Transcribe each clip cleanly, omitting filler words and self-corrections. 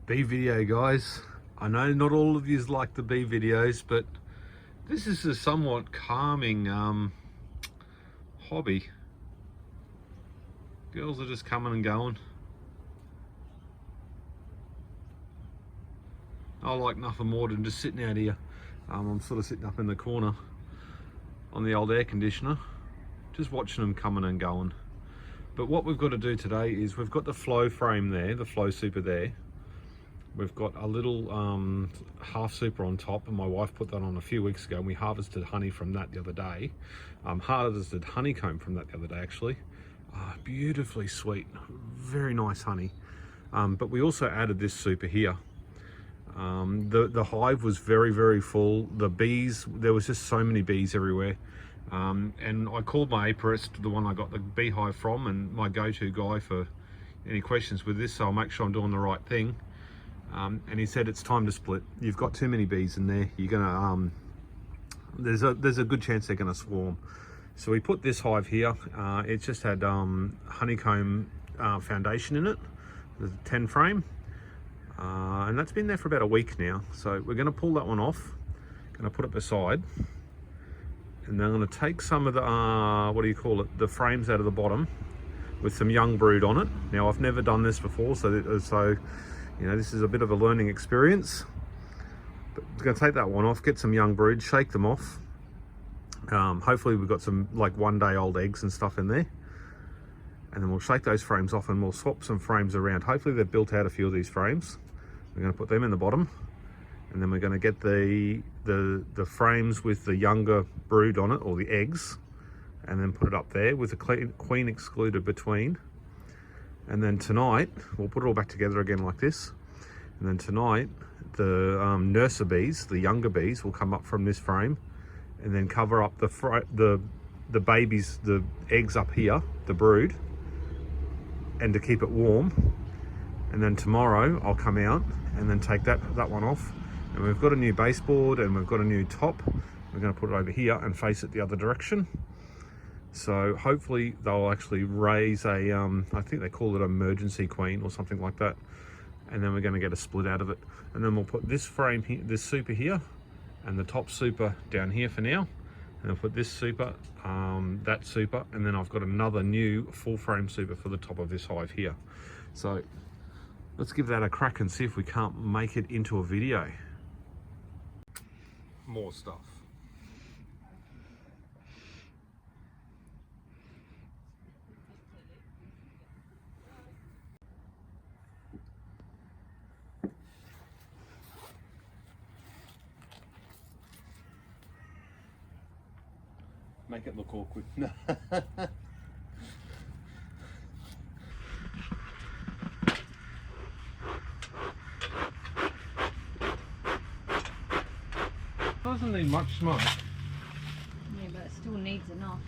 Bee video, guys. I know not all of you like the bee videos, but this is a somewhat calming hobby. Girls are just coming and going. I like nothing more than just sitting out here. I'm sort of sitting up in the corner on the old air conditioner, just watching them coming and going. But what we've got to do today is we've got the flow frame there, the flow super there. We've got a little half super on top, and my wife put that on a few weeks ago, and we harvested honey from that the other day. Harvested honeycomb from that the other day, actually. Beautifully sweet, very nice honey. But we also added this super here. The hive was very full. The bees, there was just so many bees everywhere. And I called my apiarist, the one I got the beehive from, and my go-to guy for any questions with this, so I'll make sure I'm doing the right thing. And he said it's time to split. You've got too many bees in there. You're gonna there's a good chance they're gonna swarm. So we put this hive here. It just had honeycomb foundation in it. There's a 10 frame, and that's been there for about a week now. So we're gonna pull that one off. Gonna put it beside, and then I'm gonna take some of the what do you call it? The frames out of the bottom with some young brood on it. Now I've never done this before, so you know, this is a bit of a learning experience. But I'm going to take that one off, get some young brood, shake them off. Hopefully we've got some like 1 day old eggs and stuff in there. And then we'll shake those frames off and we'll swap some frames around. Hopefully they've built out a few of these frames. We're going to put them in the bottom. And then we're going to get the frames with the younger brood on it, or the eggs. And then put it up there with the queen excluded between. And then tonight, we'll put it all back together again like this. And then tonight, the nurser bees, the younger bees, will come up from this frame and then cover up the babies, the eggs up here, the brood, and to keep it warm. And then tomorrow, I'll come out and then take that one off. And we've got a new baseboard and we've got a new top. We're going to put it over here and face it the other direction. So hopefully they'll actually raise a, I think they call it emergency queen or something like that. And then we're going to get a split out of it. And then we'll put this frame here, this super here, and the top super down here for now. And I'll put this super, that super, and then I've got another new full frame super for the top of this hive here. So let's give that a crack and see if we can't make it into a video. More stuff. Make it look awkward. Doesn't need much smoke. Yeah, but it still needs enough.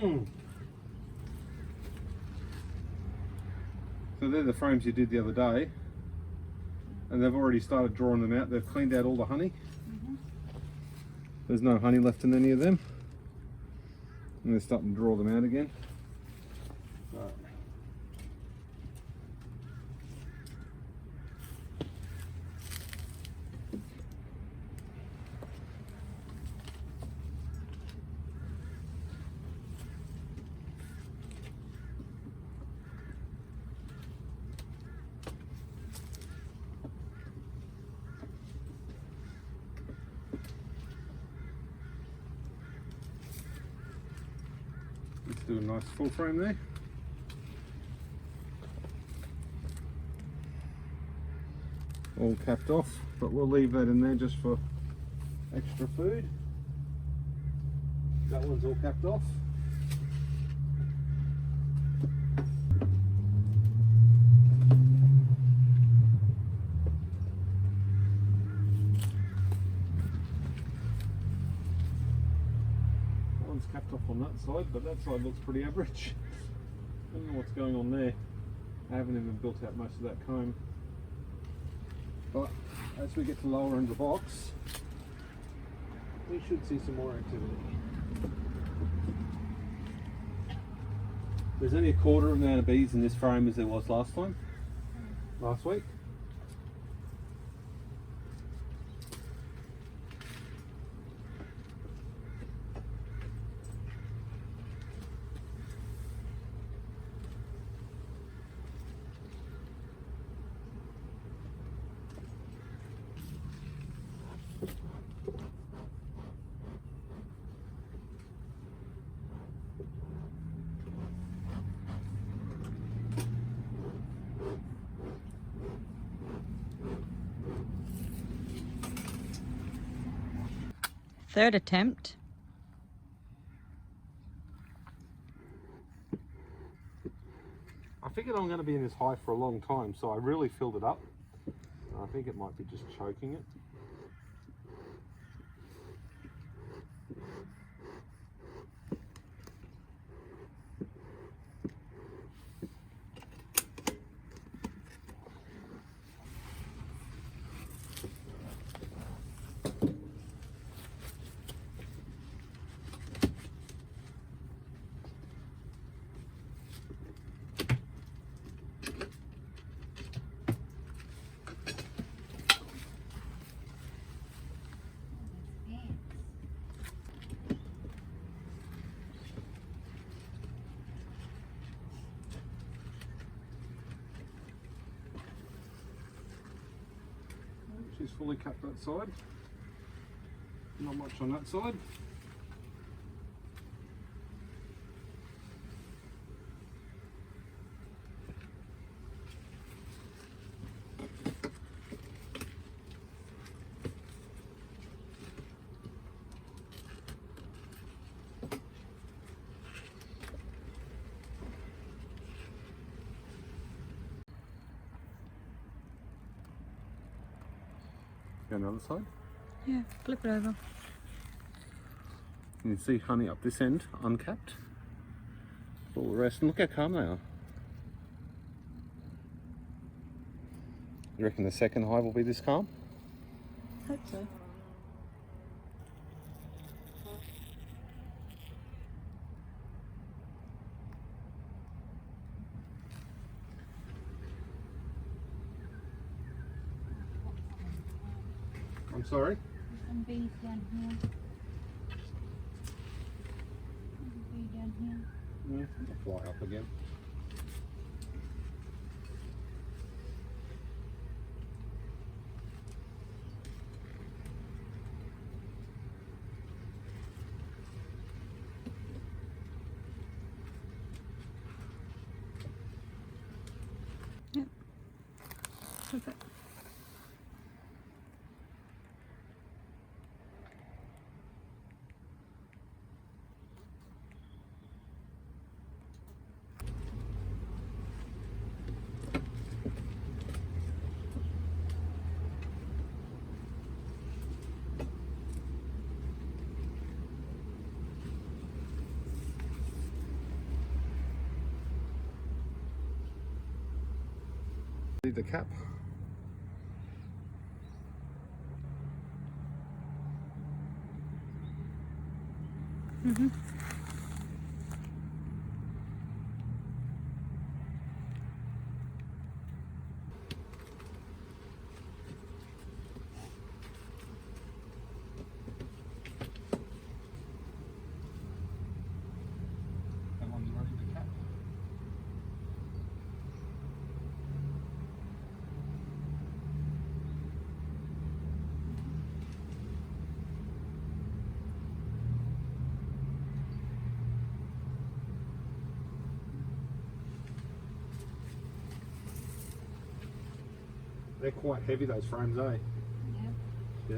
So they're the frames you did the other day, and they've already started drawing them out. They've cleaned out all the honey. There's no honey left in any of them, and they're starting to draw them out again. Right. Let's do a nice full frame there. All capped off, but we'll leave that in there just for extra food. That one's all capped off. That one's capped off on that side, but that side looks pretty average. I don't know what's going on there. I haven't even built out most of that comb. But as we get to lower end of the box, we should see some more activity. There's only a quarter amount of bees in this frame as there was last week. Third attempt. I figured I'm going to be in this hive for a long time, so I really filled it up. I think it might be just choking it. She's fully cut that side. Not much on that side. Go on the other side. Yeah, flip it over. You can see honey up this end, uncapped. All the rest, and look how calm they are. You reckon the second hive will be this calm? Hope so. I'm sorry? Some bees down here. There's a bee down here. Yeah, it'll fly up again. Yep. Perfect. The cap. Mm-hmm. That one's ready to cap. They're quite heavy, those frames, eh? Yep. Yeah.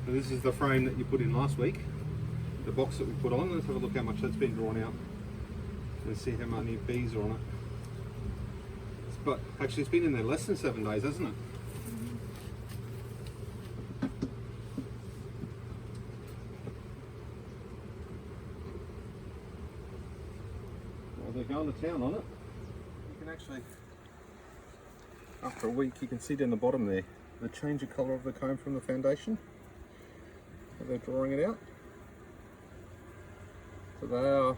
So this is the frame that you put in last week, the box that we put on. Let's have a look how much that's been drawn out and see how many bees are on it. But actually it's been in there less than 7 days, hasn't it? Well, they're going to town on it. You can actually, after a week, you can see down the bottom there the change of colour of the comb from the foundation. They're drawing it out. So they are.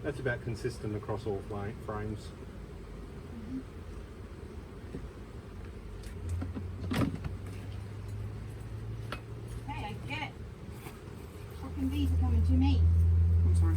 That's about consistent across all frames. Hey, I get it. Fucking bees are coming to me. I'm sorry.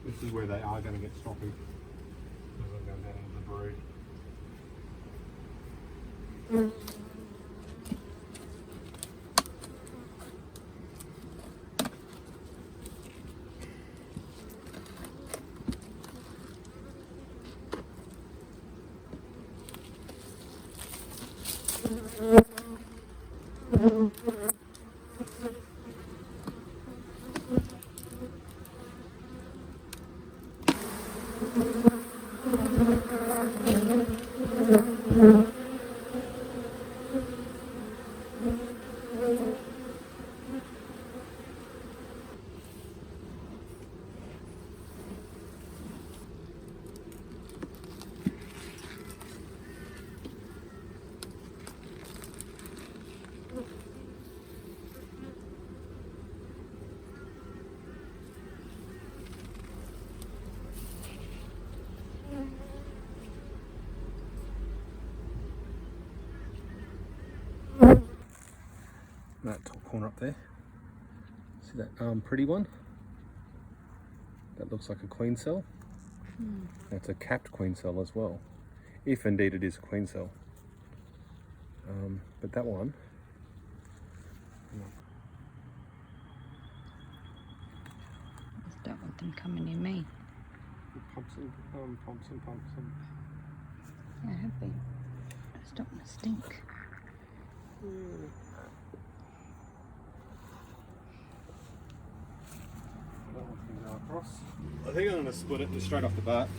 This is where they are going to get stopping. They're going down into the brood. That top corner up there, see that pretty one? That looks like a queen cell. That's a capped queen cell as well, if indeed it is a queen cell. But that one, I don't want them coming near me. pumps and. Yeah, I have been. Starting to stink. That one can go across. I think I'm going to split it just straight off the bat.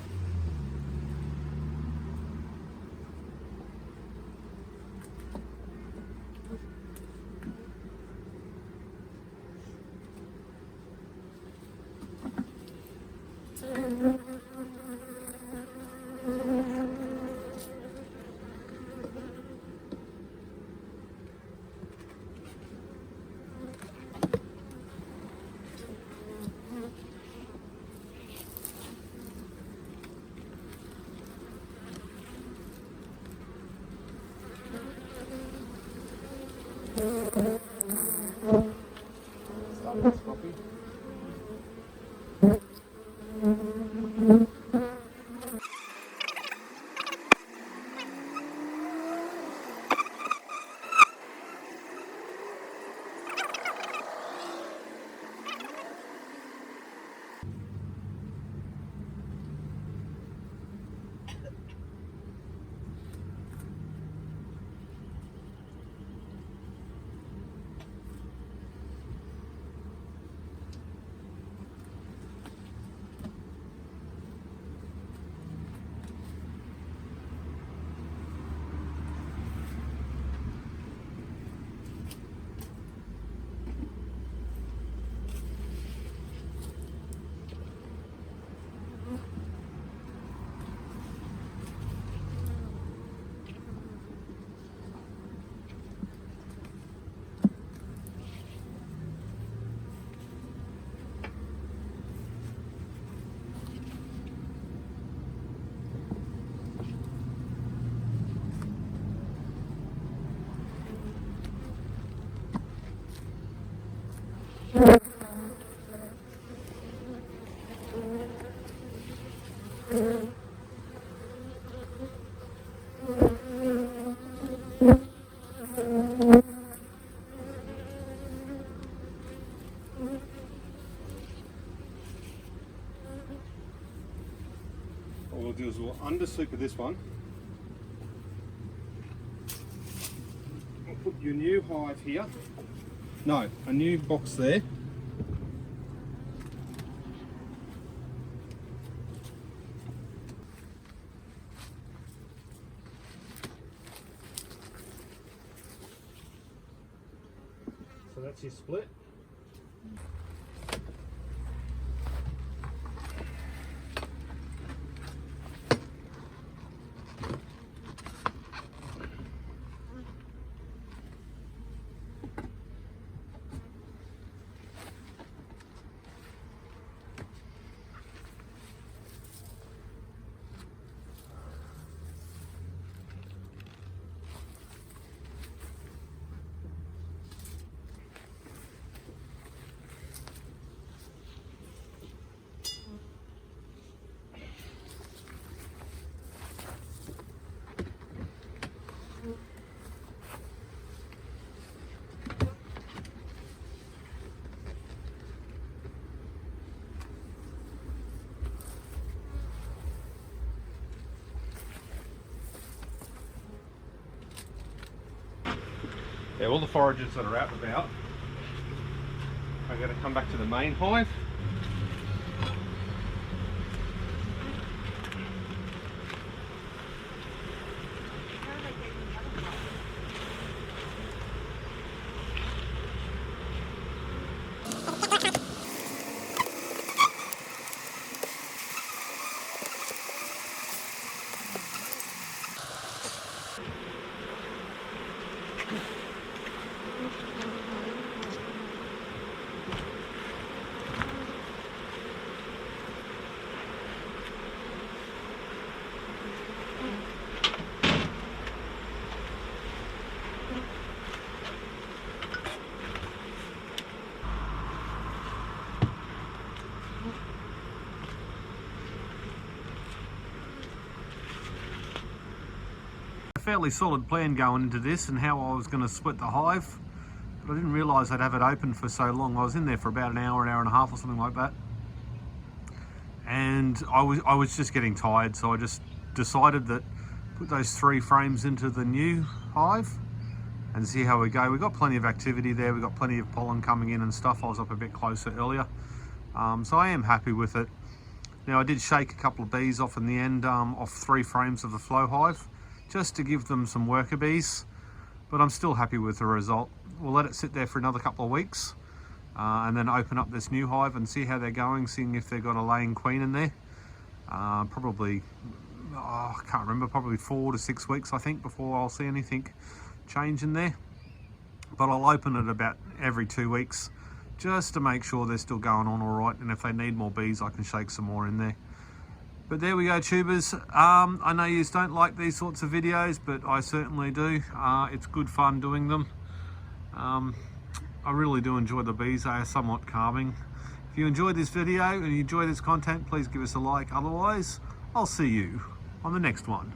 What we'll do is we'll undersleep with this one. We'll put your new hive here. No, a new box there. So that's your split. Yeah, all the foragers that are out and about are going to come back to the main hive. Fairly solid plan going into this and how I was going to split the hive, but I didn't realise I'd have it open for so long. I was in there for about an hour and a half or something like that, and I was just getting tired, so I just decided that put those 3 frames into the new hive and see how we go. We've got plenty of activity there. We've got plenty of pollen coming in and stuff. I was up a bit closer earlier. So I am happy with it. Now I did shake a couple of bees off in the end, off 3 frames of the flow hive, just to give them some worker bees, but I'm still happy with the result. We'll let it sit there for another couple of weeks and then open up this new hive and see how they're going, seeing if they've got a laying queen in there. Probably, I can't remember, probably 4 to 6 weeks I think before I'll see anything change in there. But I'll open it about every 2 weeks just to make sure they're still going on all right, and if they need more bees I can shake some more in there. But there we go, tubers. I know you don't like these sorts of videos, but I certainly do. It's good fun doing them. I really do enjoy the bees. They are somewhat calming. If you enjoyed this video and you enjoy this content, please give us a like. Otherwise, I'll see you on the next one.